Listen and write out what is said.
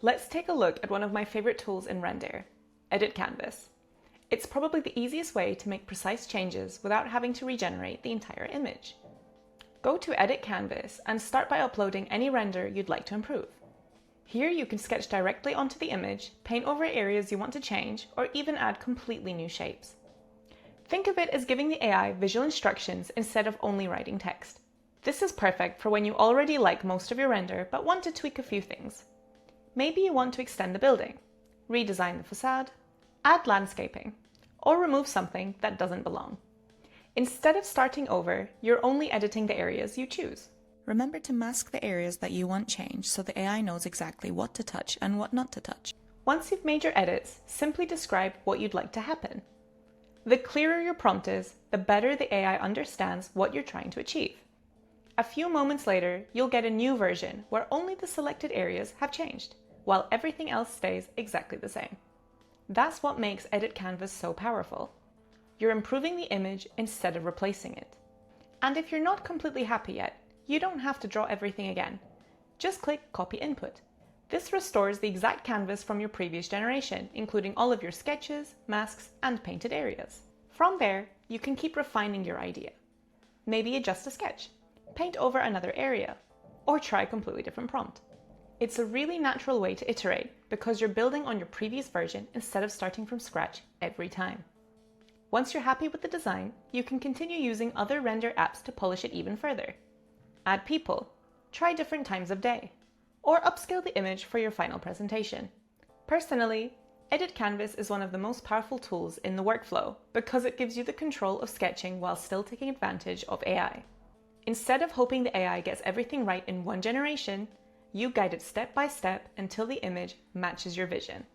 Let's take a look at one of my favorite tools in Rendair, Edit Canvas. It's probably the easiest way to make precise changes without having to regenerate the entire image. Go to Edit Canvas and start by uploading any render you'd like to improve. Here you can sketch directly onto the image, paint over areas you want to change, or even add completely new shapes. Think of it as giving the AI visual instructions instead of only writing text. This is perfect for when you already like most of your render but want to tweak a few things. Maybe you want to extend the building, redesign the facade, add landscaping, or remove something that doesn't belong. Instead of starting over, you're only editing the areas you choose. Remember to mask the areas that you want changed so the AI knows exactly what to touch and what not to touch. Once you've made your edits, simply describe what you'd like to happen. The clearer your prompt is, the better the AI understands what you're trying to achieve. A few moments later, you'll get a new version where only the selected areas have changed, while everything else stays exactly the same. That's what makes Edit Canvas so powerful. You're improving the image instead of replacing it. And if you're not completely happy yet, you don't have to draw everything again. Just click Copy Input. This restores the exact canvas from your previous generation, including all of your sketches, masks, and painted areas. From there, you can keep refining your idea. Maybe adjust a sketch, paint over another area, or try a completely different prompt. It's a really natural way to iterate because you're building on your previous version instead of starting from scratch every time. Once you're happy with the design, you can continue using other render apps to polish it even further. Add people, try different times of day, or upscale the image for your final presentation. Personally, Edit Canvas is one of the most powerful tools in the workflow because it gives you the control of sketching while still taking advantage of AI. Instead of hoping the AI gets everything right in one generation, you guide it step by step until the image matches your vision.